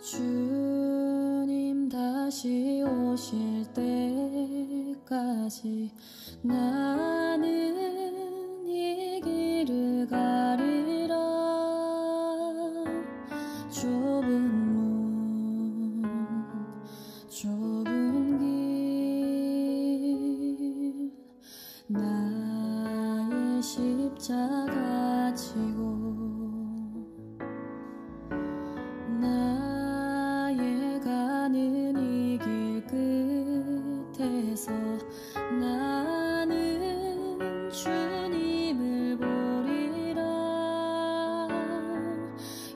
주님 다시 오실 때까지 나는 이 길을 가리라. 좁은 문 좁은 길 나의 십자가 지고 나의 가는 이 길 끝에서 나는 주님을 보리라.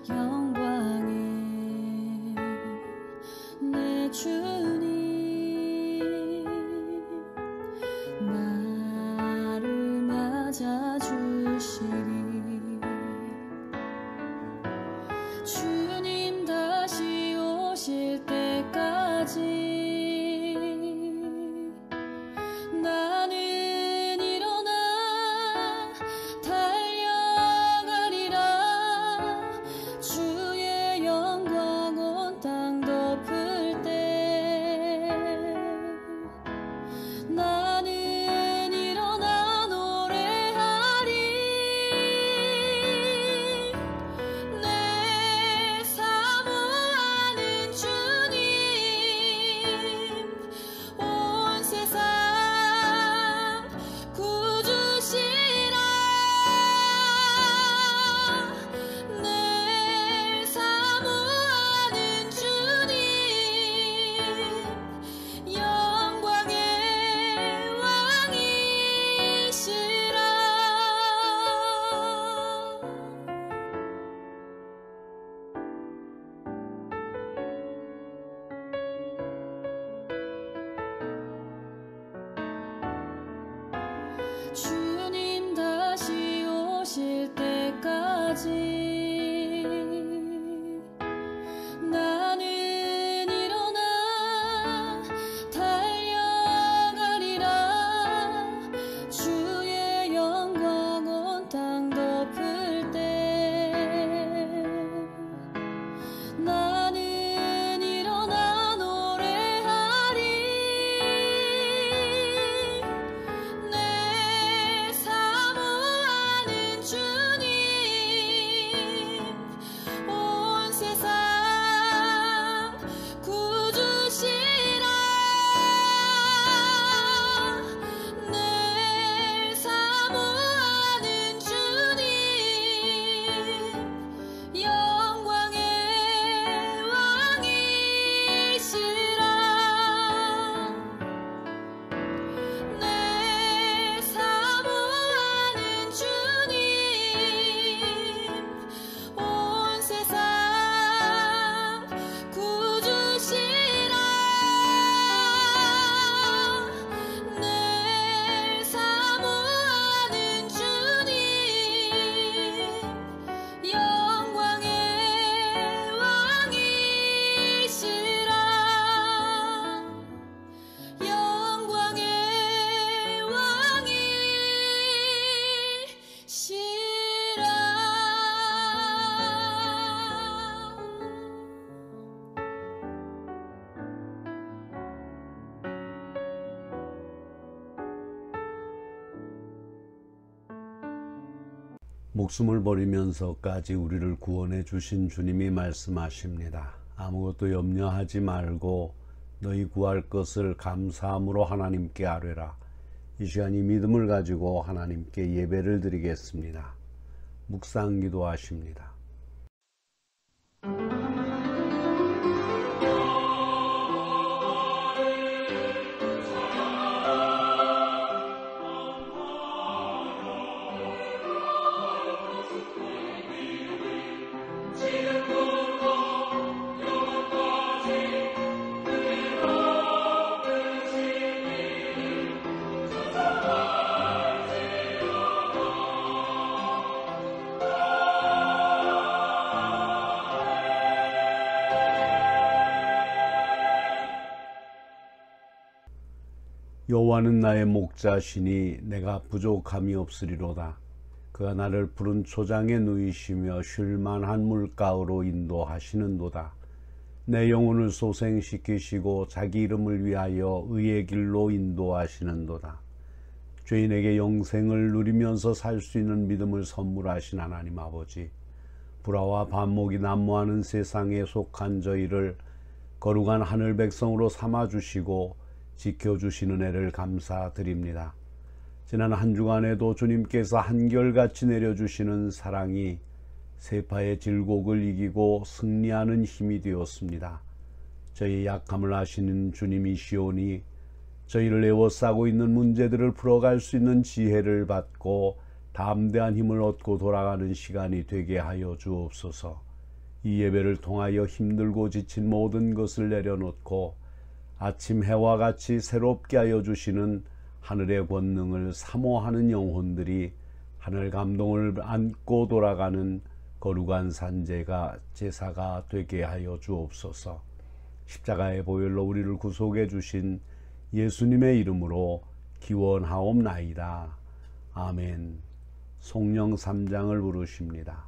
영광의 내 주님 나를 맞아주시리. 주님 다시 오실 때까지 나는 일어나 달려가리라. 주의 영광 온 땅 덮을 때 나는 일어나 노래하리. 내 사모하는 주님 온 세상 구주시라. 내 사모하는 주님 영광의 왕이시라. 주님 다시 오실 때까지 나는 일어나 달려가리라. 주의 영광 온 땅 덮을 때 나는 일어나 노래하리. 내 사모하는 주님 온 세상 구주시라. 내 사모하는 주님 영광의 왕이시라. 내 사모하는 주님 온 세상 구주시라. 내 사모하는 주님 영광의 왕이시라. 영광의 왕이시라. 목숨을 버리면서까지 우리를 구원해 주신 주님이 말씀하십니다. 아무것도 염려하지 말고 너희 구할 것을 감사함으로 하나님께 아뢰라. 이 시간 이 믿음을 가지고 하나님께 예배를 드리겠습니다. 묵상 기도하십니다. 여호와는 나의 목자시니 내가 부족함이 없으리로다. 그가 나를 푸른 초장에 누이시며 쉴만한 물가로 인도하시는도다. 내 영혼을 소생시키시고 자기 이름을 위하여 의의 길로 인도하시는도다. 죄인에게 영생을 누리면서 살 수 있는 믿음을 선물하신 하나님 아버지, 불화와 반목이 난무하는 세상에 속한 저희를 거룩한 하늘 백성으로 삼아주시고 지켜주시는 애를 감사드립니다. 지난 한 주간에도 주님께서 한결같이 내려주시는 사랑이 세파의 질곡을 이기고 승리하는 힘이 되었습니다. 저희 약함을 아시는 주님이시오니 저희를 에워싸고 있는 문제들을 풀어갈 수 있는 지혜를 받고 담대한 힘을 얻고 돌아가는 시간이 되게 하여 주옵소서. 이 예배를 통하여 힘들고 지친 모든 것을 내려놓고 아침 해와 같이 새롭게 하여 주시는 하늘의 권능을 사모하는 영혼들이 하늘 감동을 안고 돌아가는 거룩한 산제가 제사가 되게 하여 주옵소서. 십자가의 보혈로 우리를 구속해 주신 예수님의 이름으로 기원하옵나이다. 아멘. 송영 3장을 부르십니다.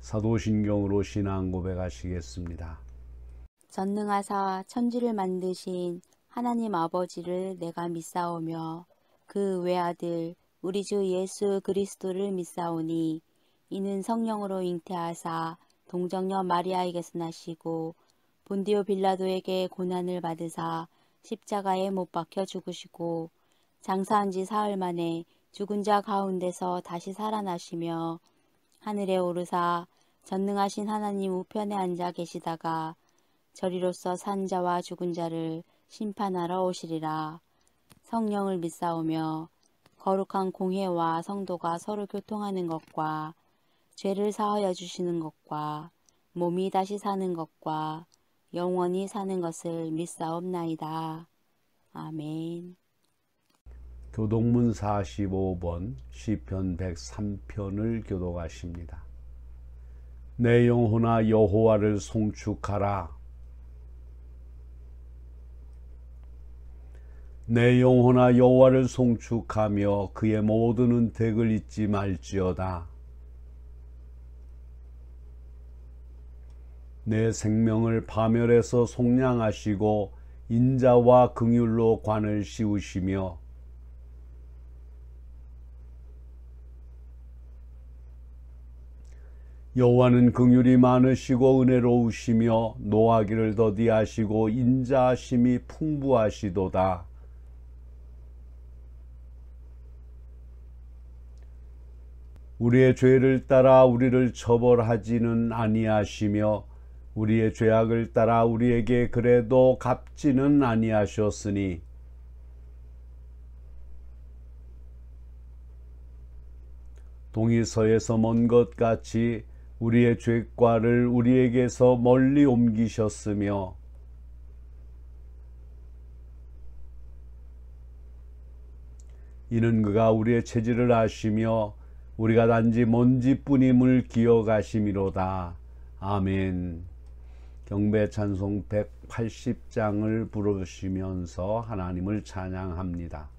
사도신경으로 신앙 고백하시겠습니다. 전능하사 천지를 만드신 하나님 아버지를 내가 믿사오며 그 외아들 우리 주 예수 그리스도를 믿사오니 이는 성령으로 잉태하사 동정녀 마리아에게서 나시고 본디오 빌라도에게 고난을 받으사 십자가에 못 박혀 죽으시고 장사한 지 사흘 만에 죽은 자 가운데서 다시 살아나시며 하늘에 오르사 전능하신 하나님 우편에 앉아 계시다가 저리로서 산 자와 죽은 자를 심판하러 오시리라. 성령을 믿사오며 거룩한 공회와 성도가 서로 교통하는 것과 죄를 사하여 주시는 것과 몸이 다시 사는 것과 영원히 사는 것을 믿사옵나이다. 아멘. 교독문 45번 시편 103편을 교독하십니다. 내 영혼아 여호와를 송축하라. 내 영혼아 여호와를 송축하며 그의 모든 은택을 잊지 말지어다. 내 생명을 파멸해서 속량하시고 인자와 긍휼로 관을 씌우시며 여호와는 긍휼이 많으시고 은혜로우시며 노하기를 더디하시고 인자하심이 풍부하시도다. 우리의 죄를 따라 우리를 처벌하지는 아니하시며 우리의 죄악을 따라 우리에게 그래도 갚지는 아니하셨으니 동이 서에서 먼 것 같이 우리의 죄과를 우리에게서 멀리 옮기셨으며 이는 그가 우리의 체질을 아시며 우리가 단지 먼지뿐임을 기억하심이로다. 아멘. 경배 찬송 180장을 부르시면서 하나님을 찬양합니다.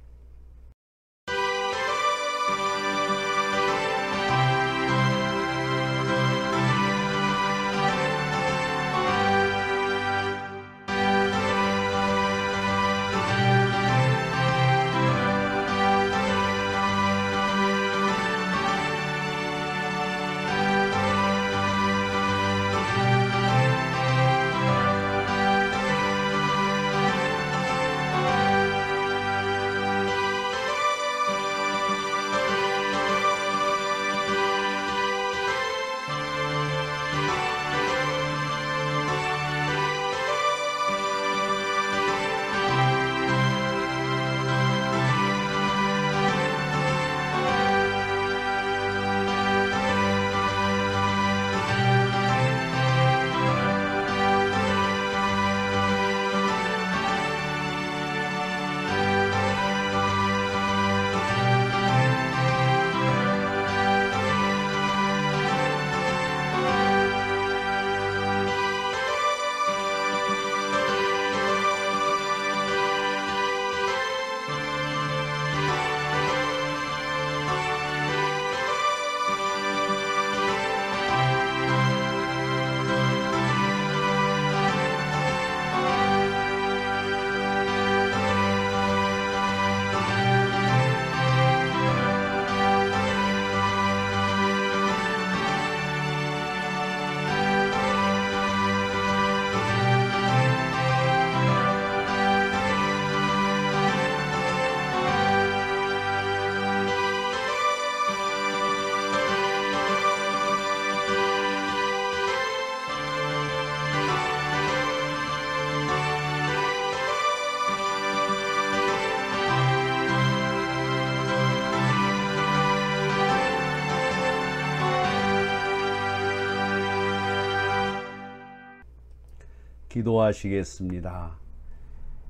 기도하시겠습니다.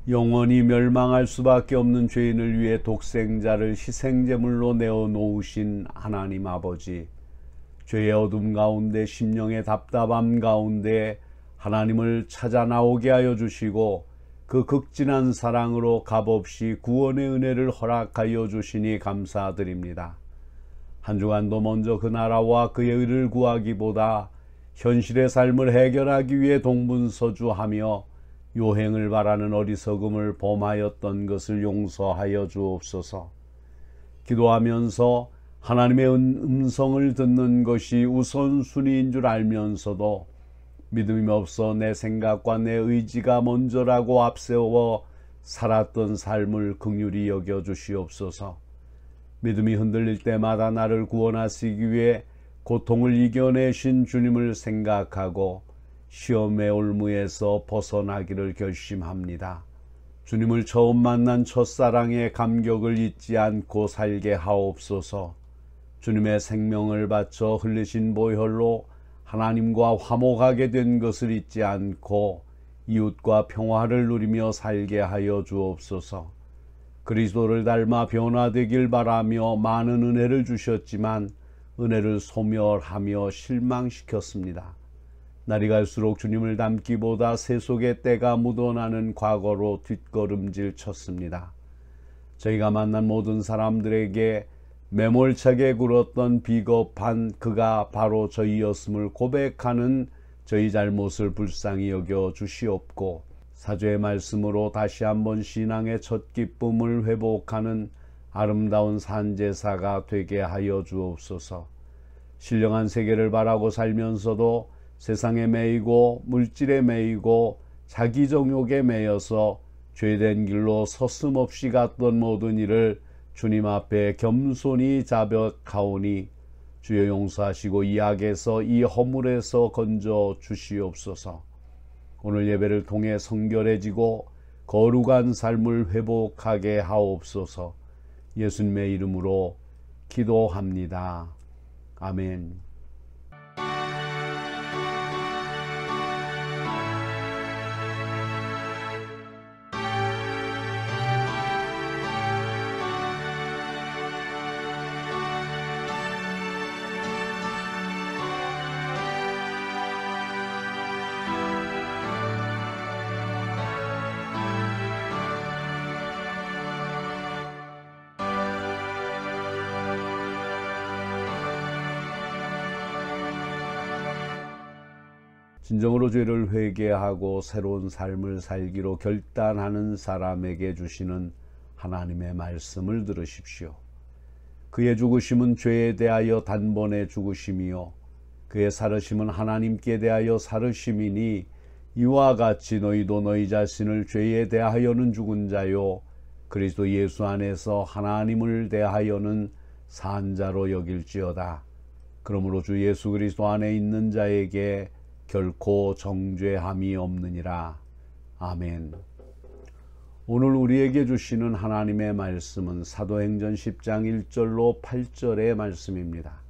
영원히 멸망할 수밖에 없는 죄인을 위해 독생자를 희생제물로 내어놓으신 하나님 아버지, 죄의 어둠 가운데 심령의 답답함 가운데 하나님을 찾아 나오게 하여 주시고 그 극진한 사랑으로 값없이 구원의 은혜를 허락하여 주시니 감사드립니다. 한 주간도 먼저 그 나라와 그의 의를 구하기보다 현실의 삶을 해결하기 위해 동분서주하며 요행을 바라는 어리석음을 범하였던 것을 용서하여 주옵소서. 기도하면서 하나님의 음성을 듣는 것이 우선순위인 줄 알면서도 믿음이 없어 내 생각과 내 의지가 먼저라고 앞세워 살았던 삶을 긍휼히 여겨 주시옵소서. 믿음이 흔들릴 때마다 나를 구원하시기 위해 고통을 이겨내신 주님을 생각하고 시험의 올무에서 벗어나기를 결심합니다. 주님을 처음 만난 첫사랑의 감격을 잊지 않고 살게 하옵소서. 주님의 생명을 바쳐 흘리신 보혈로 하나님과 화목하게 된 것을 잊지 않고 이웃과 평화를 누리며 살게 하여 주옵소서. 그리스도를 닮아 변화되길 바라며 많은 은혜를 주셨지만 은혜를 소멸하며 실망시켰습니다. 날이 갈수록 주님을 닮기보다 세속의 때가 묻어나는 과거로 뒷걸음질 쳤습니다. 저희가 만난 모든 사람들에게 매몰차게 굴었던 비겁한 그가 바로 저희였음을 고백하는 저희 잘못을 불쌍히 여겨 주시옵고 사죄의 말씀으로 다시 한번 신앙의 첫 기쁨을 회복하는 아름다운 산제사가 되게 하여 주옵소서. 신령한 세계를 바라고 살면서도 세상에 매이고 물질에 매이고 자기 정욕에 매여서 죄된 길로 서슴없이 갔던 모든 일을 주님 앞에 겸손히 자백하오니 주여 용서하시고 이 악에서 이 허물에서 건져 주시옵소서. 오늘 예배를 통해 성결해지고 거룩한 삶을 회복하게 하옵소서. 예수님의 이름으로 기도합니다. 아멘. 진정으로 죄를 회개하고 새로운 삶을 살기로 결단하는 사람에게 주시는 하나님의 말씀을 들으십시오. 그의 죽으심은 죄에 대하여 단번에 죽으심이요 그의 살으심은 하나님께 대하여 살으심이니 이와 같이 너희도 너희 자신을 죄에 대하여는 죽은 자요 그리스도 예수 안에서 하나님을 대하여는 산 자로 여길지어다. 그러므로 주 예수 그리스도 안에 있는 자에게 결코 정죄함이 없느니라. 아멘. 오늘 우리에게 주시는 하나님의 말씀은 사도행전 10장 1절로 8절의 말씀입니다.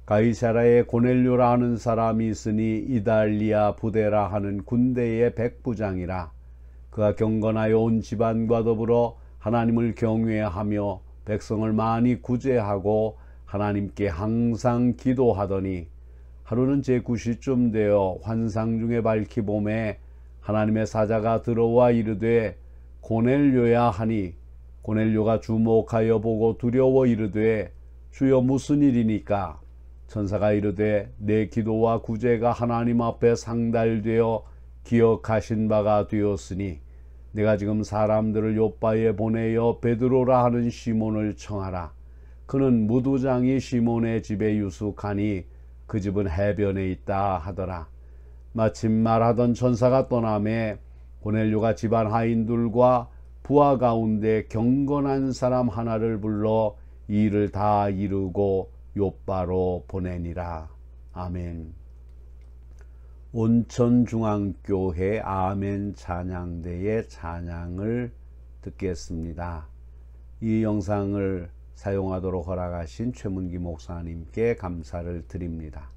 가이사라에 고넬료라 하는 사람이 있으니 이달리아 부데라 하는 군대의 백부장이라. 그가 경건하여 온 집안과 더불어 하나님을 경외하며 백성을 많이 구제하고 하나님께 항상 기도하더니 하루는 제9시쯤 되어 환상 중에 밝히 봄에 하나님의 사자가 들어와 이르되 고넬료야 하니 고넬료가 주목하여 보고 두려워 이르되 주여 무슨 일이니까? 천사가 이르되 내 기도와 구제가 하나님 앞에 상달되어 기억하신 바가 되었으니 내가 지금 사람들을 요빠에 보내어 베드로라 하는 시몬을 청하라. 그는 무두장이 시몬의 집에 유숙하니 그 집은 해변에 있다 하더라. 마침 말하던 천사가 떠나매 고넬료가 집안 하인들과 부하 가운데 경건한 사람 하나를 불러 이 일을 다 이루고 요빠로 보내니라. 아멘. 온천중앙교회 아멘 찬양대의 찬양을 듣겠습니다. 이 영상을 사용하도록 허락하신 최문기 목사님께 감사를 드립니다.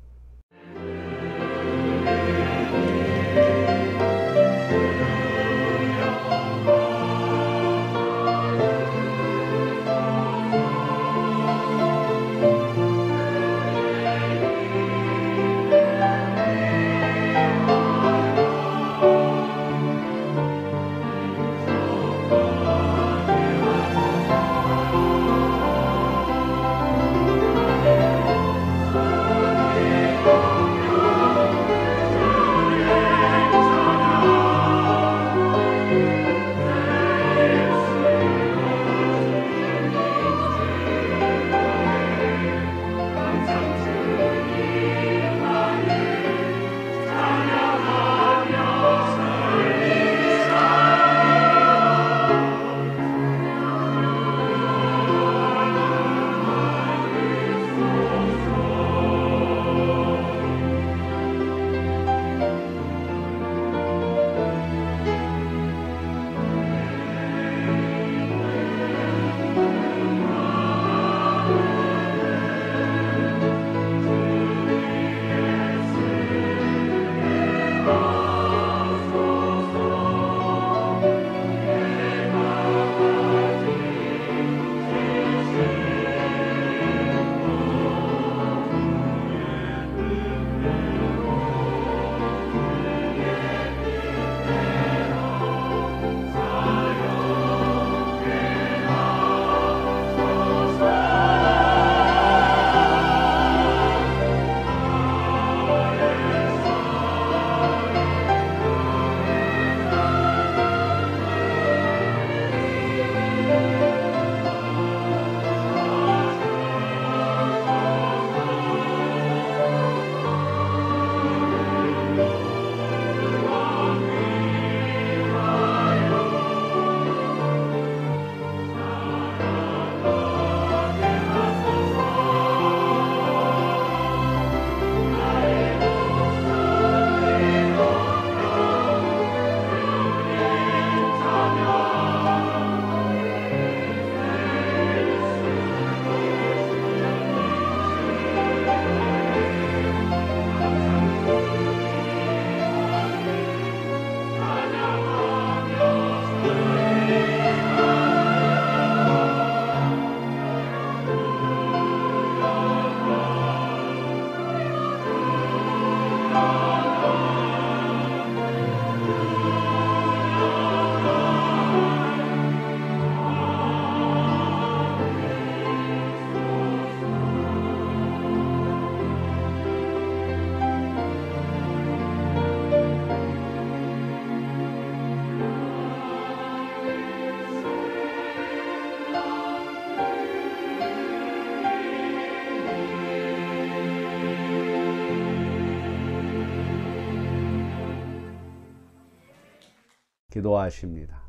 기도하십니다.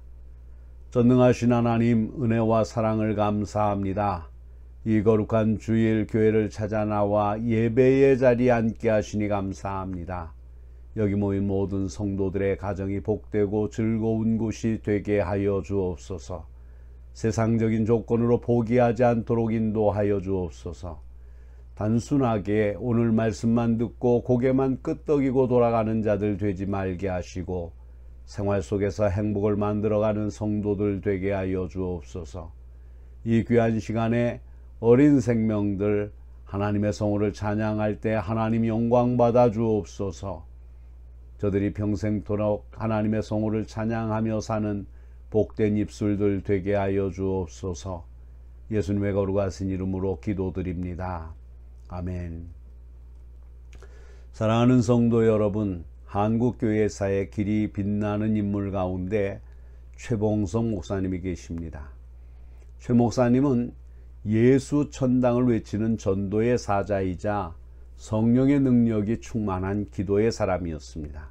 전능하신 하나님, 은혜와 사랑을 감사합니다. 이 거룩한 주일 교회를 찾아 나와 예배의 자리에 앉게 하시니 감사합니다. 여기 모인 모든 성도들의 가정이 복되고 즐거운 곳이 되게 하여 주옵소서. 세상적인 조건으로 포기하지 않도록 인도하여 주옵소서. 단순하게 오늘 말씀만 듣고 고개만 끄덕이고 돌아가는 자들 되지 말게 하시고 생활 속에서 행복을 만들어가는 성도들 되게 하여 주옵소서. 이 귀한 시간에 어린 생명들 하나님의 성호를 찬양할 때 하나님 영광 받아 주옵소서. 저들이 평생토록 하나님의 성호를 찬양하며 사는 복된 입술들 되게 하여 주옵소서. 예수님의 거룩하신 이름으로 기도드립니다. 아멘. 사랑하는 성도 여러분, 한국교회사의 길이 빛나는 인물 가운데 최봉성 목사님이 계십니다. 최 목사님은 예수 천당을 외치는 전도의 사자이자 성령의 능력이 충만한 기도의 사람이었습니다.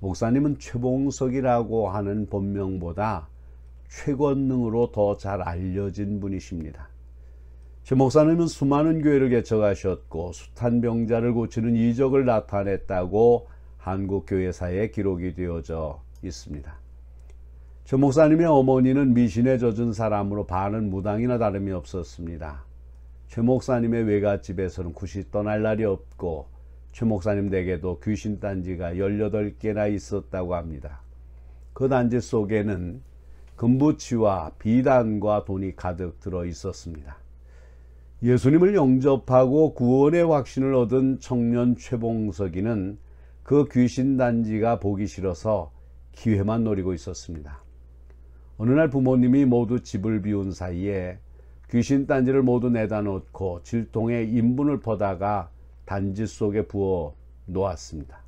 목사님은 최봉석이라고 하는 본명보다 최권능으로 더 잘 알려진 분이십니다. 최 목사님은 수많은 교회를 개척하셨고 숱한 병자를 고치는 이적을 나타냈다고 한국교회사에 기록이 되어져 있습니다. 최 목사님의 어머니는 미신에 젖은 사람으로 반은 무당이나 다름이 없었습니다. 최 목사님의 외갓집에서는 굿이 떠날 날이 없고 최 목사님 댁에도 귀신 단지가 18개나 있었다고 합니다. 그 단지 속에는 금부치와 비단과 돈이 가득 들어 있었습니다. 예수님을 영접하고 구원의 확신을 얻은 청년 최봉석이는 그 귀신 단지가 보기 싫어서 기회만 노리고 있었습니다. 어느 날 부모님이 모두 집을 비운 사이에 귀신 단지를 모두 내다 놓고 질통에 인분을 퍼다가 단지 속에 부어 놓았습니다.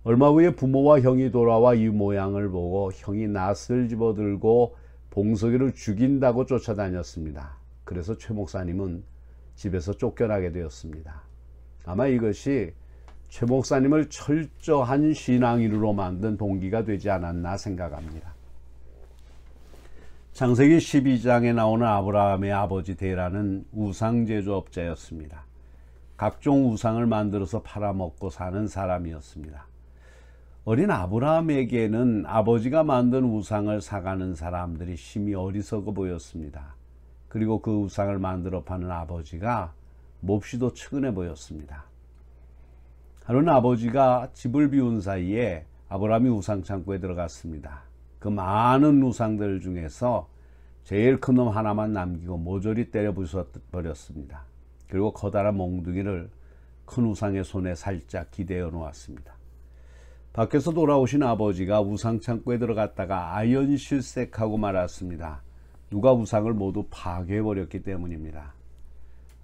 얼마 후에 부모와 형이 돌아와 이 모양을 보고 형이 낫을 집어들고 봉석이를 죽인다고 쫓아다녔습니다. 그래서 최 목사님은 집에서 쫓겨나게 되었습니다. 아마 이것이 최 목사님을 철저한 신앙인으로 만든 동기가 되지 않았나 생각합니다. 창세기 12장에 나오는 아브라함의 아버지 데라는 우상 제조업자였습니다. 각종 우상을 만들어서 팔아먹고 사는 사람이었습니다. 어린 아브라함에게는 아버지가 만든 우상을 사가는 사람들이 심히 어리석어 보였습니다. 그리고 그 우상을 만들어 파는 아버지가 몹시도 측은해 보였습니다. 하루는 아버지가 집을 비운 사이에 아브라함이 우상 창고에 들어갔습니다. 그 많은 우상들 중에서 제일 큰 놈 하나만 남기고 모조리 때려 부숴버렸습니다. 그리고 커다란 몽둥이를 큰 우상의 손에 살짝 기대어 놓았습니다. 밖에서 돌아오신 아버지가 우상 창고에 들어갔다가 아연실색하고 말았습니다. 누가 우상을 모두 파괴해버렸기 때문입니다.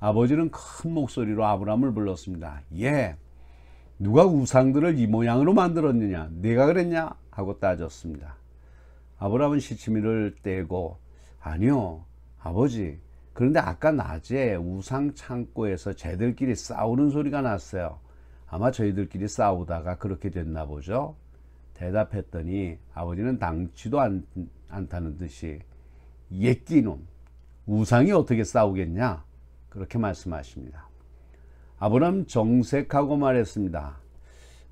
아버지는 큰 목소리로 아브라함을 불렀습니다. 예, 누가 우상들을 이 모양으로 만들었느냐? 네가 그랬냐? 하고 따졌습니다. 아브라함은 시치미를 떼고 아니요 아버지, 그런데 아까 낮에 우상 창고에서 쟤들끼리 싸우는 소리가 났어요. 아마 저희들끼리 싸우다가 그렇게 됐나 보죠. 대답했더니 아버지는 당치도 않다는 듯이 예끼놈, 우상이 어떻게 싸우겠냐? 그렇게 말씀하십니다. 아브라함 정색하고 말했습니다.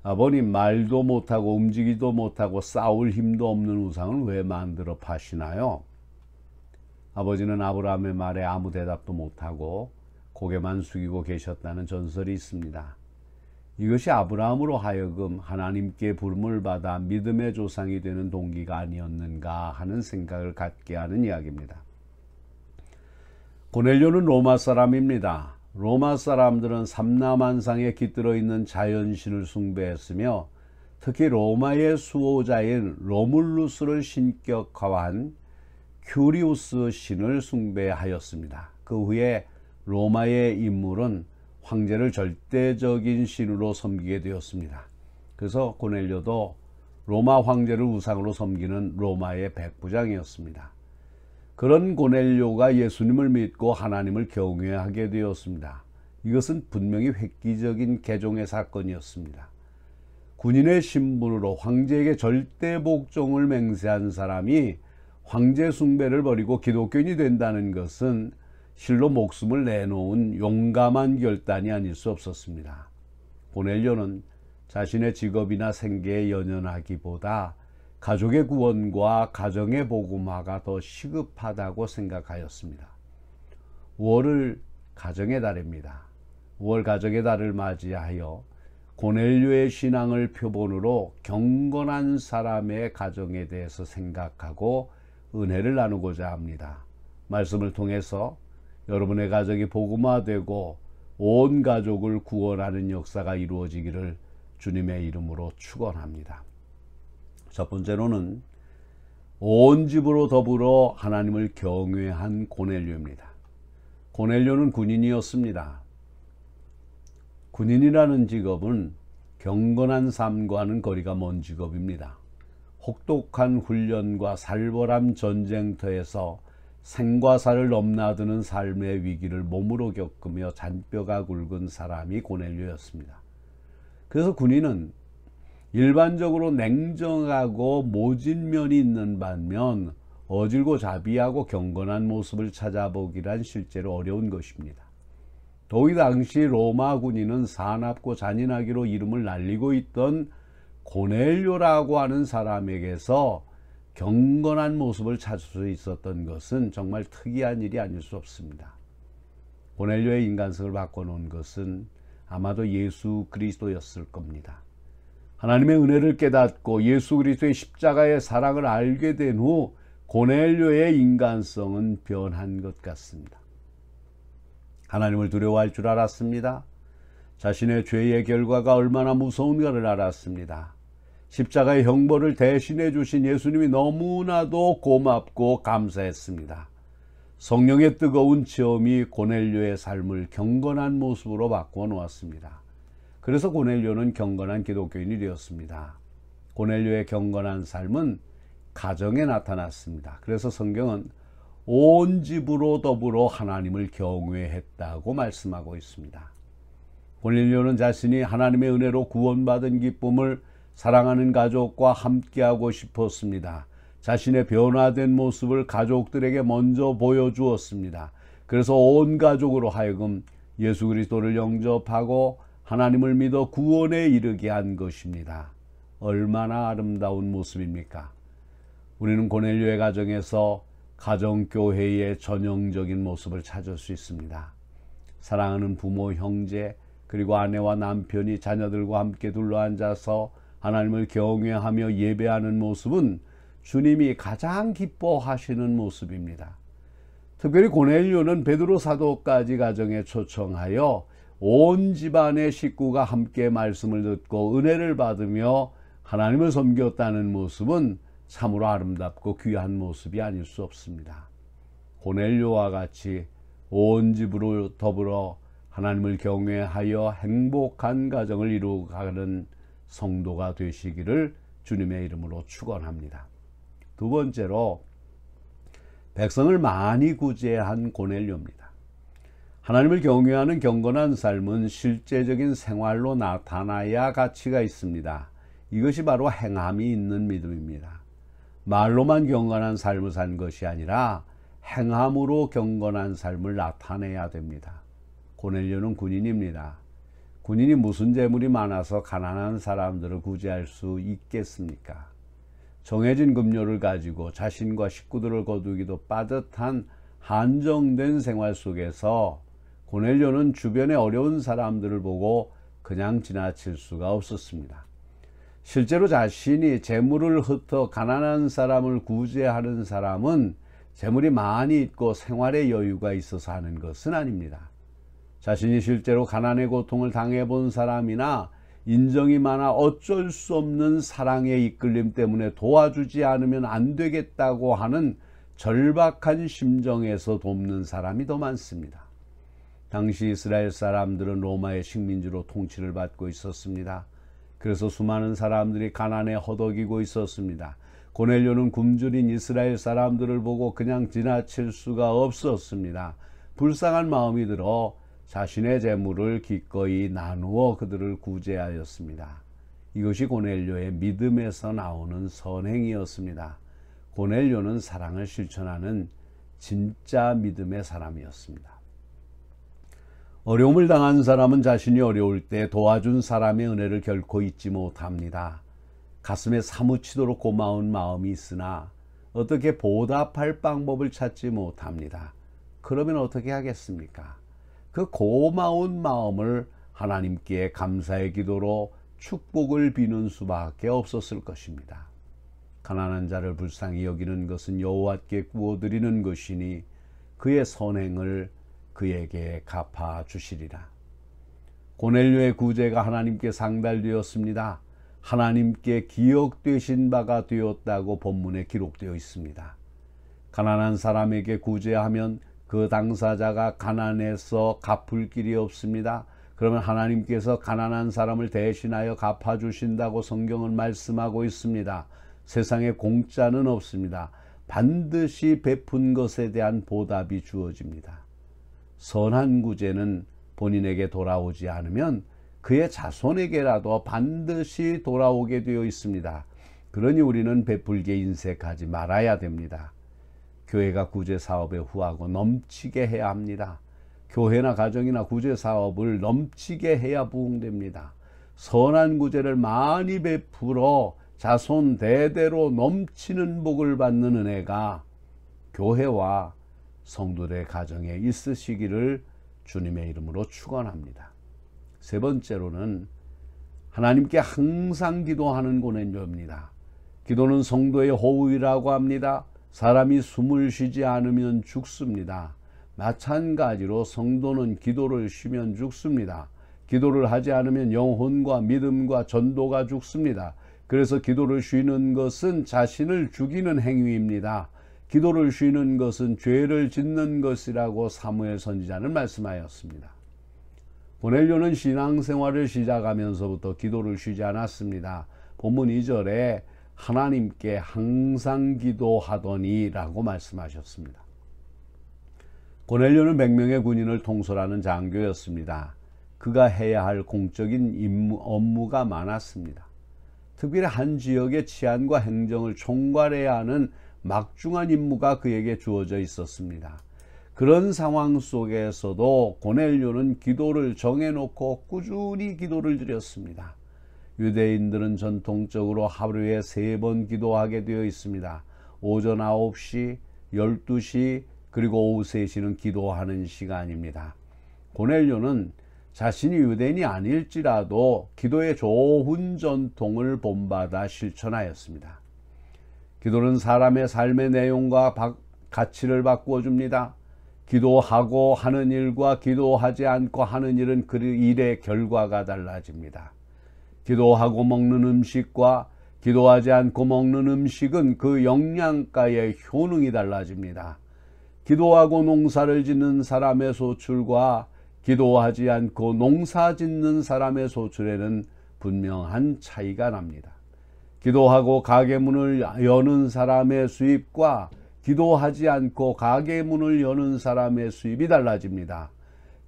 아버님, 말도 못하고 움직이도 못하고 싸울 힘도 없는 우상을 왜 만들어 파시나요? 아버지는 아브라함의 말에 아무 대답도 못하고 고개만 숙이고 계셨다는 전설이 있습니다. 이것이 아브라함으로 하여금 하나님께 부름을 받아 믿음의 조상이 되는 동기가 아니었는가 하는 생각을 갖게 하는 이야기입니다. 고넬료는 로마 사람입니다. 로마 사람들은 삼라만상에 깃들어 있는 자연신을 숭배했으며 특히 로마의 수호자인 로물루스를 신격화한 큐리우스 신을 숭배하였습니다. 그 후에 로마의 인물은 황제를 절대적인 신으로 섬기게 되었습니다. 그래서 고넬료도 로마 황제를 우상으로 섬기는 로마의 백부장이었습니다. 그런 고넬료가 예수님을 믿고 하나님을 경외하게 되었습니다. 이것은 분명히 획기적인 개종의 사건이었습니다. 군인의 신분으로 황제에게 절대 복종을 맹세한 사람이 황제 숭배를 버리고 기독교인이 된다는 것은 실로 목숨을 내놓은 용감한 결단이 아닐 수 없었습니다. 고넬료는 자신의 직업이나 생계에 연연하기보다 가족의 구원과 가정의 복음화가 더 시급하다고 생각하였습니다. 5월을 가정의 달입니다. 5월 가정의 달을 맞이하여 고넬료의 신앙을 표본으로 경건한 사람의 가정에 대해서 생각하고 은혜를 나누고자 합니다. 말씀을 통해서 여러분의 가정이 복음화되고 온 가족을 구원하는 역사가 이루어지기를 주님의 이름으로 축원합니다. 첫 번째로는 온 집으로 더불어 하나님을 경외한 고넬료입니다. 고넬료는 군인이었습니다. 군인이라는 직업은 경건한 삶과는 거리가 먼 직업입니다. 혹독한 훈련과 살벌한 전쟁터에서 생과 사를 넘나드는 삶의 위기를 몸으로 겪으며 잔뼈가 굵은 사람이 고넬료였습니다. 그래서 군인은 일반적으로 냉정하고 모진 면이 있는 반면 어질고 자비하고 경건한 모습을 찾아보기란 실제로 어려운 것입니다. 더위 당시 로마 군인은 사납고 잔인하기로 이름을 날리고 있던 고넬료라고 하는 사람에게서 경건한 모습을 찾을 수 있었던 것은 정말 특이한 일이 아닐 수 없습니다. 고넬료의 인간성을 바꿔놓은 것은 아마도 예수 그리스도였을 겁니다. 하나님의 은혜를 깨닫고 예수 그리스도의 십자가의 사랑을 알게 된 후 고넬료의 인간성은 변한 것 같습니다. 하나님을 두려워할 줄 알았습니다. 자신의 죄의 결과가 얼마나 무서운가를 알았습니다. 십자가의 형벌을 대신해 주신 예수님이 너무나도 고맙고 감사했습니다. 성령의 뜨거운 체험이 고넬료의 삶을 경건한 모습으로 바꾸어 놓았습니다. 그래서 고넬료는 경건한 기독교인이 되었습니다. 고넬료의 경건한 삶은 가정에 나타났습니다. 그래서 성경은 온 집으로 더불어 하나님을 경외했다고 말씀하고 있습니다. 고넬료는 자신이 하나님의 은혜로 구원받은 기쁨을 사랑하는 가족과 함께하고 싶었습니다. 자신의 변화된 모습을 가족들에게 먼저 보여주었습니다. 그래서 온 가족으로 하여금 예수 그리스도를 영접하고 하나님을 믿어 구원에 이르게 한 것입니다. 얼마나 아름다운 모습입니까? 우리는 고넬료의 가정에서 가정교회의 전형적인 모습을 찾을 수 있습니다. 사랑하는 부모, 형제, 그리고 아내와 남편이 자녀들과 함께 둘러앉아서 하나님을 경외하며 예배하는 모습은 주님이 가장 기뻐하시는 모습입니다. 특별히 고넬료는 베드로 사도까지 가정에 초청하여 온 집안의 식구가 함께 말씀을 듣고 은혜를 받으며 하나님을 섬겼다는 모습은 참으로 아름답고 귀한 모습이 아닐 수 없습니다. 고넬료와 같이 온 집으로 더불어 하나님을 경외하여 행복한 가정을 이루어가는 성도가 되시기를 주님의 이름으로 축원합니다. 두 번째로 백성을 많이 구제한 고넬료입니다. 하나님을 경외하는 경건한 삶은 실제적인 생활로 나타나야 가치가 있습니다. 이것이 바로 행함이 있는 믿음입니다. 말로만 경건한 삶을 산 것이 아니라 행함으로 경건한 삶을 나타내야 됩니다. 고넬료는 군인입니다. 군인이 무슨 재물이 많아서 가난한 사람들을 구제할 수 있겠습니까? 정해진 급료를 가지고 자신과 식구들을 거두기도 빠듯한 한정된 생활 속에서 고넬료는 주변의 어려운 사람들을 보고 그냥 지나칠 수가 없었습니다. 실제로 자신이 재물을 흩어 가난한 사람을 구제하는 사람은 재물이 많이 있고 생활의 여유가 있어서 하는 것은 아닙니다. 자신이 실제로 가난의 고통을 당해본 사람이나 인정이 많아 어쩔 수 없는 사랑의 이끌림 때문에 도와주지 않으면 안 되겠다고 하는 절박한 심정에서 돕는 사람이 더 많습니다. 당시 이스라엘 사람들은 로마의 식민지로 통치를 받고 있었습니다. 그래서 수많은 사람들이 가난에 허덕이고 있었습니다. 고넬료는 굶주린 이스라엘 사람들을 보고 그냥 지나칠 수가 없었습니다. 불쌍한 마음이 들어 자신의 재물을 기꺼이 나누어 그들을 구제하였습니다. 이것이 고넬료의 믿음에서 나오는 선행이었습니다. 고넬료는 사랑을 실천하는 진짜 믿음의 사람이었습니다. 어려움을 당한 사람은 자신이 어려울 때 도와준 사람의 은혜를 결코 잊지 못합니다. 가슴에 사무치도록 고마운 마음이 있으나 어떻게 보답할 방법을 찾지 못합니다. 그러면 어떻게 하겠습니까? 그 고마운 마음을 하나님께 감사의 기도로 축복을 비는 수밖에 없었을 것입니다. 가난한 자를 불쌍히 여기는 것은 여호와께 구워드리는 것이니 그의 선행을 그에게 갚아주시리라. 고넬료의 구제가 하나님께 상달되었습니다. 하나님께 기억되신 바가 되었다고 본문에 기록되어 있습니다. 가난한 사람에게 구제하면 그 당사자가 가난해서 갚을 길이 없습니다. 그러면 하나님께서 가난한 사람을 대신하여 갚아주신다고 성경은 말씀하고 있습니다. 세상에 공짜는 없습니다. 반드시 베푼 것에 대한 보답이 주어집니다. 선한 구제는 본인에게 돌아오지 않으면 그의 자손에게라도 반드시 돌아오게 되어 있습니다. 그러니 우리는 베풀게 인색하지 말아야 됩니다. 교회가 구제 사업에 후하고 넘치게 해야 합니다. 교회나 가정이나 구제 사업을 넘치게 해야 부흥됩니다. 선한 구제를 많이 베풀어 자손 대대로 넘치는 복을 받는 은혜가 교회와 성도들의 가정에 있으시기를 주님의 이름으로 축원합니다. 세 번째로는 하나님께 항상 기도하는 고넬료입니다. 기도는 성도의 호흡이라고 합니다. 사람이 숨을 쉬지 않으면 죽습니다. 마찬가지로 성도는 기도를 쉬면 죽습니다. 기도를 하지 않으면 영혼과 믿음과 전도가 죽습니다. 그래서 기도를 쉬는 것은 자신을 죽이는 행위입니다. 기도를 쉬는 것은 죄를 짓는 것이라고 사무엘 선지자는 말씀하였습니다. 고넬료는 신앙생활을 시작하면서부터 기도를 쉬지 않았습니다. 본문 2절에 하나님께 항상 기도하더니 라고 말씀하셨습니다. 고넬료는 100명의 군인을 통솔하는 장교였습니다. 그가 해야 할 공적인 업무가 많았습니다. 특별히 한 지역의 치안과 행정을 총괄해야 하는 막중한 임무가 그에게 주어져 있었습니다. 그런 상황 속에서도 고넬료는 기도를 정해놓고 꾸준히 기도를 드렸습니다. 유대인들은 전통적으로 하루에 3번 기도하게 되어 있습니다. 오전 9시, 12시, 그리고 오후 3시는 기도하는 시간입니다. 고넬료는 자신이 유대인이 아닐지라도 기도의 좋은 전통을 본받아 실천하였습니다. 기도는 사람의 삶의 내용과 가치를 바꾸어 줍니다. 기도하고 하는 일과 기도하지 않고 하는 일은 그 일의 결과가 달라집니다. 기도하고 먹는 음식과 기도하지 않고 먹는 음식은 그 영양가의 효능이 달라집니다. 기도하고 농사를 짓는 사람의 소출과 기도하지 않고 농사 짓는 사람의 소출에는 분명한 차이가 납니다. 기도하고 가게 문을 여는 사람의 수입과 기도하지 않고 가게 문을 여는 사람의 수입이 달라집니다.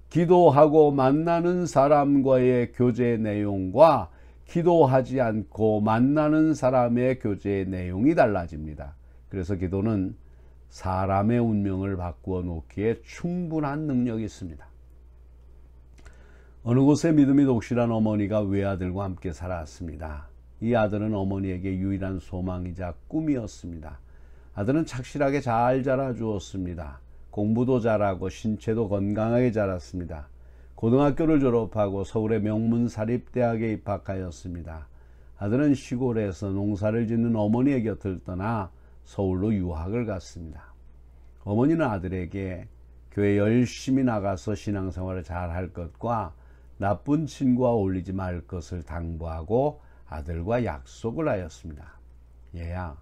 기도하고 만나는 사람과의 교제 내용과 기도하지 않고 만나는 사람의 교제 내용이 달라집니다. 그래서 기도는 사람의 운명을 바꾸어 놓기에 충분한 능력이 있습니다. 어느 곳에 믿음이 독실한 어머니가 외아들과 함께 살았습니다. 이 아들은 어머니에게 유일한 소망이자 꿈이었습니다. 아들은 착실하게 잘 자라주었습니다. 공부도 잘하고 신체도 건강하게 자랐습니다. 고등학교를 졸업하고 서울의 명문 사립대학에 입학하였습니다. 아들은 시골에서 농사를 짓는 어머니의 곁을 떠나 서울로 유학을 갔습니다. 어머니는 아들에게 교회 열심히 나가서 신앙생활을 잘 할 것과 나쁜 친구와 어울리지 말 것을 당부하고 아들과 약속을 하였습니다. 얘야,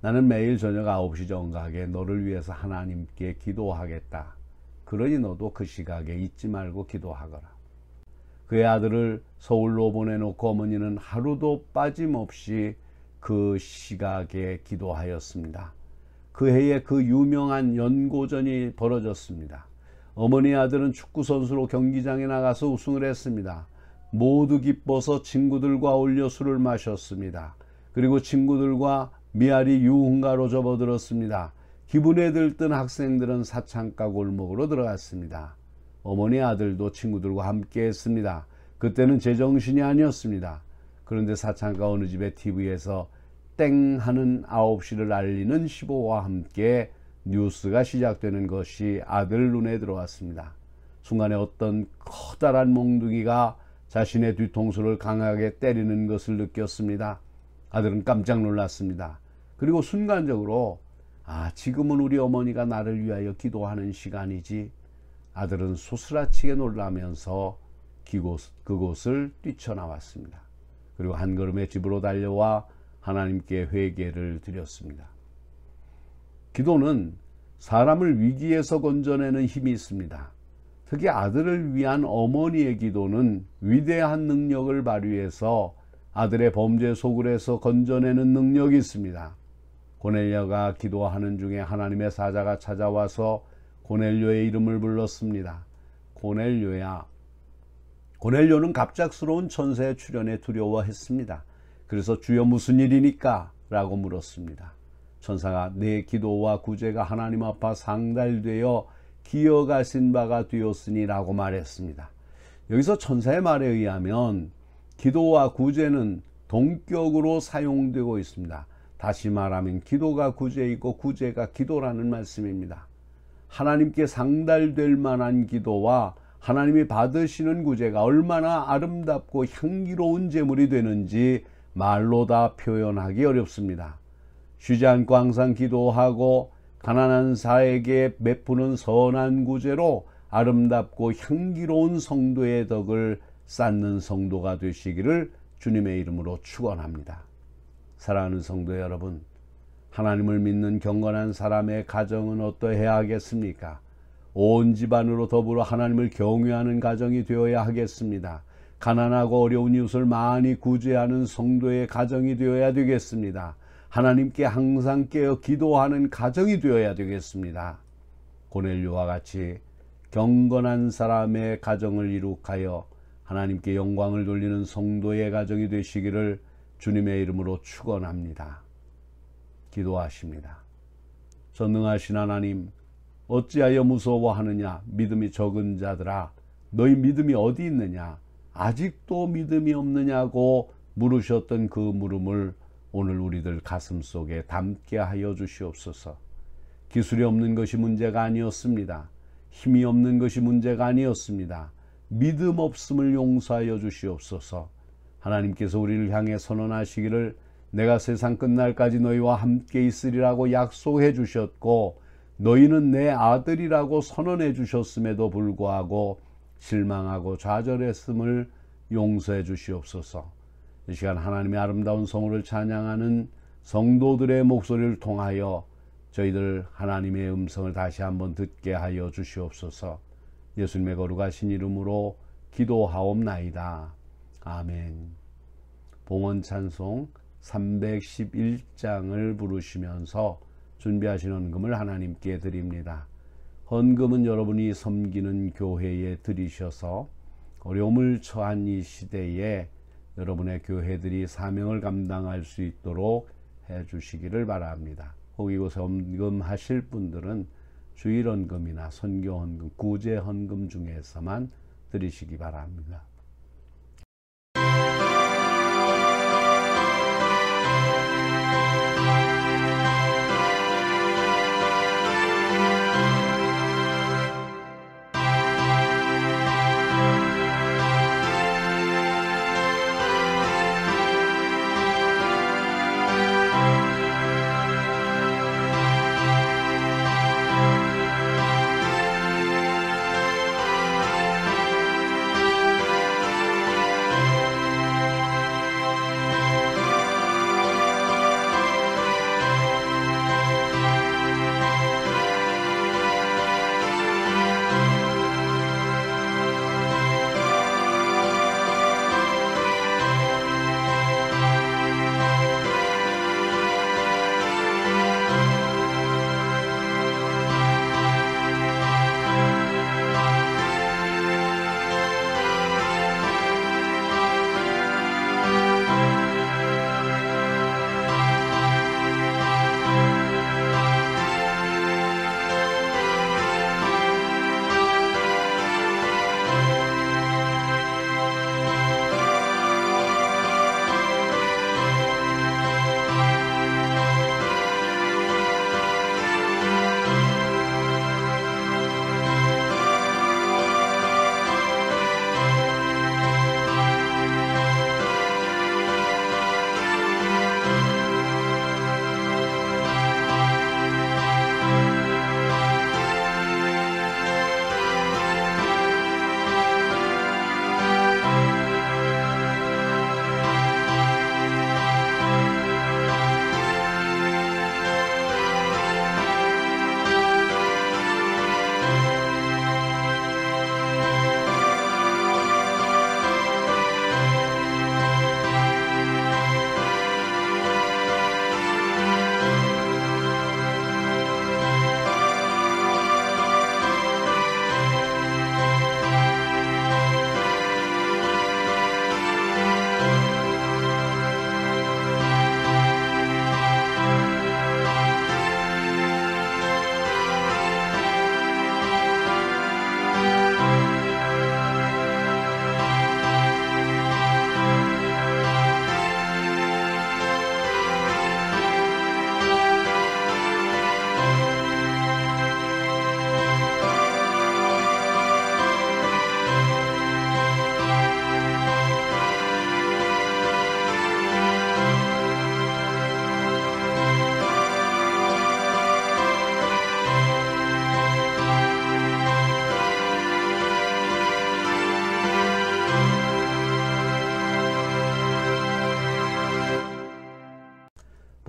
나는 매일 저녁 9시 정각에 너를 위해서 하나님께 기도하겠다. 그러니 너도 그 시각에 잊지 말고 기도하거라. 그의 아들을 서울로 보내놓고 어머니는 하루도 빠짐없이 그 시각에 기도하였습니다. 그 해에 그 유명한 연고전이 벌어졌습니다. 어머니의 아들은 축구선수로 경기장에 나가서 우승을 했습니다. 모두 기뻐서 친구들과 어울려 술을 마셨습니다. 그리고 친구들과 미아리 유흥가로 접어들었습니다. 기분에 들뜬 학생들은 사창가 골목으로 들어갔습니다. 어머니 아들도 친구들과 함께 했습니다. 그때는 제정신이 아니었습니다. 그런데 사창가 어느 집의 TV에서 땡 하는 9시를 알리는 15와 함께 뉴스가 시작되는 것이 아들 눈에 들어왔습니다. 순간에 어떤 커다란 몽둥이가 자신의 뒤통수를 강하게 때리는 것을 느꼈습니다. 아들은 깜짝 놀랐습니다. 그리고 순간적으로 지금은 우리 어머니가 나를 위하여 기도하는 시간이지. 아들은 소스라치게 놀라면서 그곳을 뛰쳐나왔습니다. 그리고 한 걸음에 집으로 달려와 하나님께 회개를 드렸습니다. 기도는 사람을 위기에서 건져내는 힘이 있습니다. 특히 아들을 위한 어머니의 기도는 위대한 능력을 발휘해서 아들의 범죄 소굴에서 건져내는 능력이 있습니다. 고넬료가 기도하는 중에 하나님의 사자가 찾아와서 고넬료의 이름을 불렀습니다. 고넬료야. 고넬료는 갑작스러운 천사의 출현에 두려워했습니다. 그래서 주여 무슨 일이니까? 라고 물었습니다. 천사가 내 기도와 구제가 하나님 앞에 상달되어 기어가신 바가 되었으니 라고 말했습니다. 여기서 천사의 말에 의하면 기도와 구제는 동격으로 사용되고 있습니다. 다시 말하면 기도가 구제이고 구제가 기도라는 말씀입니다. 하나님께 상달될 만한 기도와 하나님이 받으시는 구제가 얼마나 아름답고 향기로운 제물이 되는지 말로 다 표현하기 어렵습니다. 쉬지 않고 항상 기도하고 가난한 자에게 베푸는 선한 구제로 아름답고 향기로운 성도의 덕을 쌓는 성도가 되시기를 주님의 이름으로 축원합니다. 사랑하는 성도 여러분, 하나님을 믿는 경건한 사람의 가정은 어떠해야 하겠습니까? 온 집안으로 더불어 하나님을 경외하는 가정이 되어야 하겠습니다. 가난하고 어려운 이웃을 많이 구제하는 성도의 가정이 되어야 되겠습니다. 하나님께 항상 깨어 기도하는 가정이 되어야 되겠습니다. 고넬료와 같이 경건한 사람의 가정을 이룩하여 하나님께 영광을 돌리는 성도의 가정이 되시기를 주님의 이름으로 축원합니다. 기도하십니다. 전능하신 하나님, 어찌하여 무서워하느냐? 믿음이 적은 자들아, 너희 믿음이 어디 있느냐? 아직도 믿음이 없느냐고 물으셨던 그 물음을 오늘 우리들 가슴 속에 담게 하여 주시옵소서. 기술이 없는 것이 문제가 아니었습니다. 힘이 없는 것이 문제가 아니었습니다. 믿음 없음을 용서하여 주시옵소서. 하나님께서 우리를 향해 선언하시기를 내가 세상 끝날까지 너희와 함께 있으리라고 약속해 주셨고 너희는 내 아들이라고 선언해 주셨음에도 불구하고 실망하고 좌절했음을 용서해 주시옵소서. 이 시간 하나님의 아름다운 성호를 찬양하는 성도들의 목소리를 통하여 저희들 하나님의 음성을 다시 한번 듣게 하여 주시옵소서. 예수님의 거룩하신 이름으로 기도하옵나이다. 아멘. 봉헌 찬송 311장을 부르시면서 준비하신 헌금을 하나님께 드립니다. 헌금은 여러분이 섬기는 교회에 드리셔서 어려움을 처한 이 시대에 여러분의 교회들이 사명을 감당할 수 있도록 해주시기를 바랍니다. 혹 이곳에 헌금하실 분들은 주일 헌금이나 선교 헌금, 구제 헌금 중에서만 드리시기 바랍니다.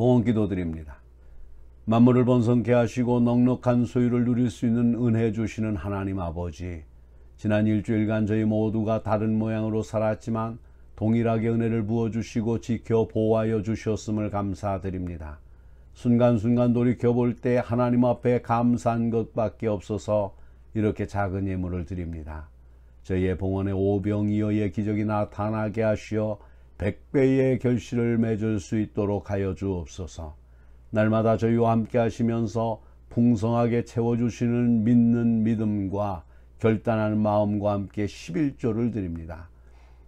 소원 기도드립니다. 만물을 번성케 하시고 넉넉한 소유를 누릴 수 있는 은혜 주시는 하나님 아버지, 지난 일주일간 저희 모두가 다른 모양으로 살았지만 동일하게 은혜를 부어주시고 지켜 보호하여 주셨음을 감사드립니다. 순간순간 돌이켜볼 때 하나님 앞에 감사한 것밖에 없어서 이렇게 작은 예물을 드립니다. 저희의 봉헌에 오병이어의 기적이 나타나게 하시어 100배의 결실을 맺을 수 있도록 하여 주옵소서. 날마다 저희와 함께 하시면서 풍성하게 채워주시는 믿는 믿음과 결단하는 마음과 함께 11조를 드립니다.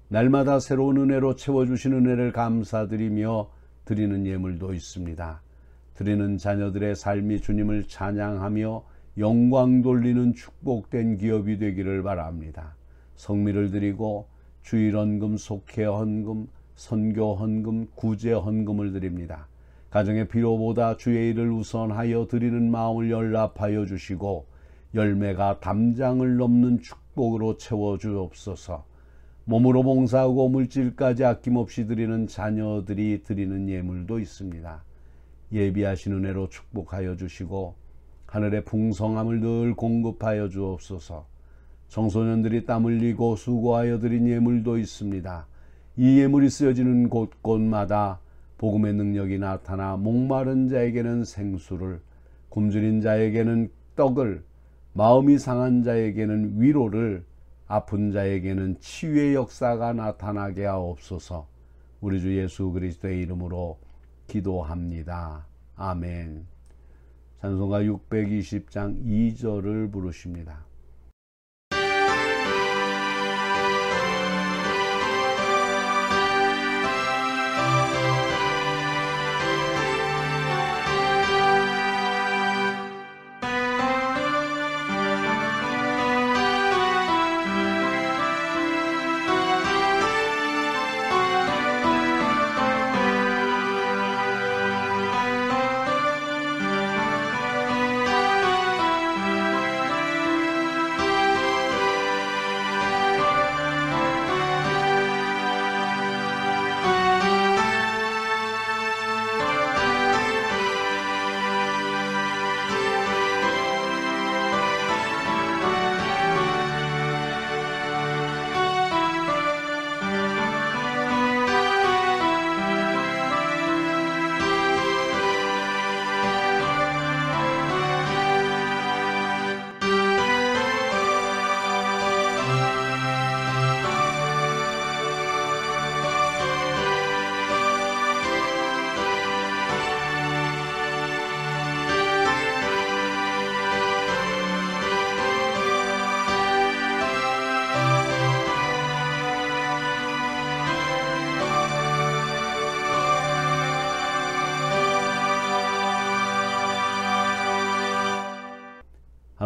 날마다 새로운 은혜로 채워주시는 은혜를 감사드리며 드리는 예물도 있습니다. 드리는 자녀들의 삶이 주님을 찬양하며 영광 돌리는 축복된 기업이 되기를 바랍니다. 성미를 드리고 주일 헌금, 속회 헌금, 선교 헌금, 구제 헌금을 드립니다. 가정의 필요보다 주의 일을 우선하여 드리는 마음을 연락하여 주시고 열매가 담장을 넘는 축복으로 채워주옵소서. 몸으로 봉사하고 물질까지 아낌없이 드리는 자녀들이 드리는 예물도 있습니다. 예비하신 은혜로 축복하여 주시고 하늘의 풍성함을 늘 공급하여 주옵소서. 청소년들이 땀 흘리고 수고하여 드린 예물도 있습니다. 이 예물이 쓰여지는 곳곳마다 복음의 능력이 나타나 목마른 자에게는 생수를, 굶주린 자에게는 떡을, 마음이 상한 자에게는 위로를, 아픈 자에게는 치유의 역사가 나타나게 하옵소서. 우리 주 예수 그리스도의 이름으로 기도합니다. 아멘. 찬송가 620장 2절을 부르십니다.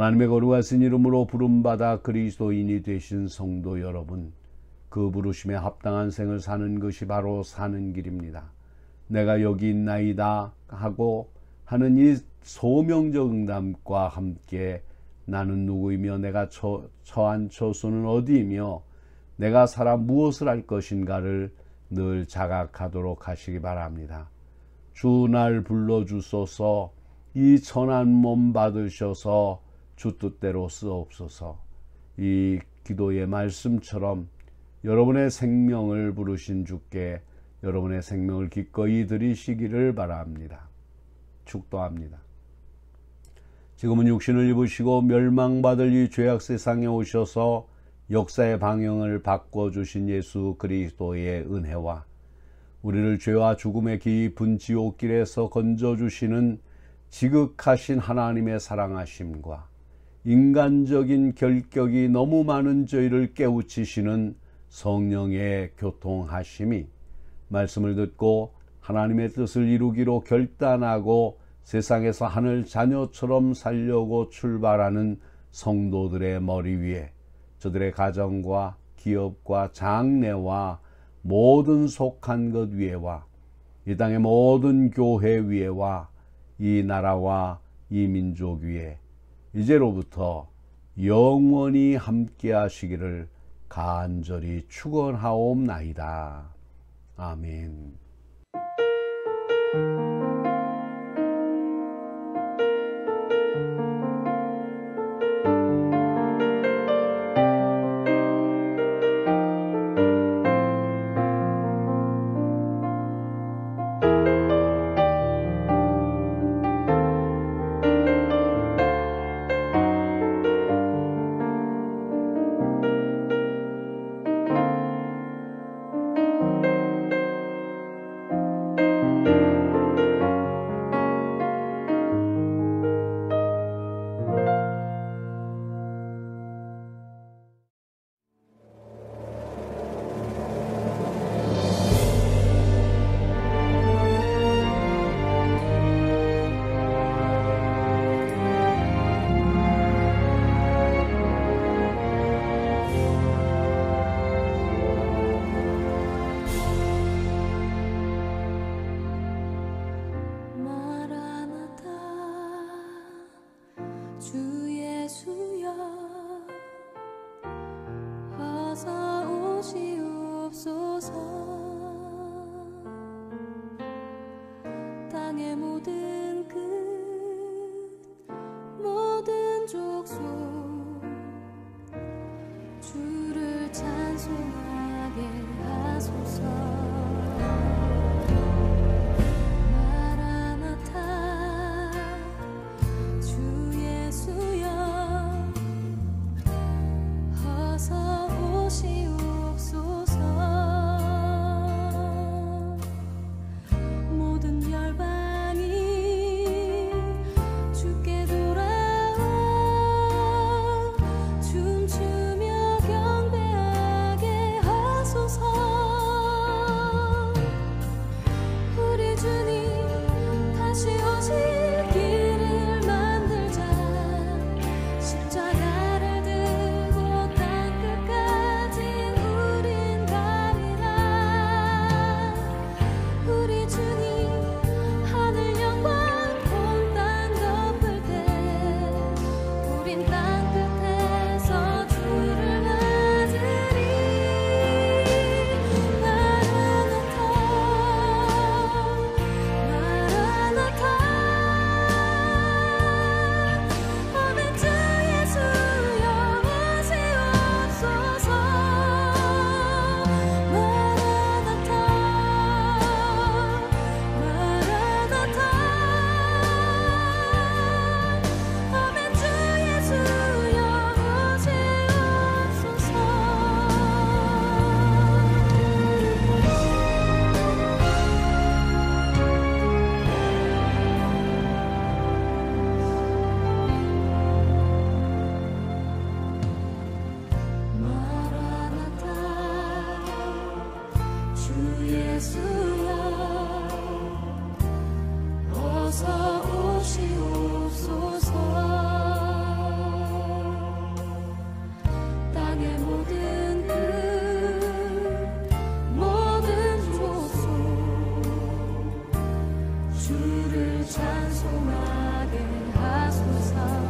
하나님의 거룩하신 이름으로 부름받아 그리스도인이 되신 성도 여러분, 그 부르심에 합당한 생을 사는 것이 바로 사는 길입니다. 내가 여기 있나이다 하고 하는 이 소명적 응답과 함께 나는 누구이며 내가 처한 처소는 어디이며 내가 살아 무엇을 할 것인가를 늘 자각하도록 하시기 바랍니다. 주 날 불러주소서. 이 천한 몸 받으셔서 주 뜻대로 쓰옵소서. 이 기도의 말씀처럼 여러분의 생명을 부르신 주께 여러분의 생명을 기꺼이 드리시기를 바랍니다. 축도합니다. 지금은 육신을 입으시고 멸망받을 이 죄악 세상에 오셔서 역사의 방향을 바꿔주신 예수 그리스도의 은혜와 우리를 죄와 죽음의 깊은 지옥길에서 건져주시는 지극하신 하나님의 사랑하심과 인간적인 결격이 너무 많은 저희를 깨우치시는 성령의 교통하심이 말씀을 듣고 하나님의 뜻을 이루기로 결단하고 세상에서 하늘 자녀처럼 살려고 출발하는 성도들의 머리 위에 저들의 가정과 기업과 장래와 모든 속한 것 위에와 이 땅의 모든 교회 위에와 이 나라와 이 민족 위에 이제로부터 영원히 함께 하시기를 간절히 축원하옵나이다. 아멘. 주 예수여 어서 오시옵소서. 땅의 모든 끝 모든 족속 주를 찬송하게 하소서. 마라나타 주 예수여 어서 오시옵소서. 모든 열방이 주께 돌아와 춤추며 경배하게 하소서. 우리 주님 다시 오실 길을 만들자. 십자가를 들고 땅끝까지 우린 가리라. 우리 주님 하늘 영광 온 땅 덮을 때 우린 땅끝에서 주를 맞으리. 마라나타 마라나타 아멘. 주 예수여 오시옵소서. 마라나타 마라나타 아멘. 주 예수여 오시옵소서. 마라나타 주 예수여 어서 오시옵소서. 땅의 모든 끝 모든 족속 주를 찬송하게 하소서.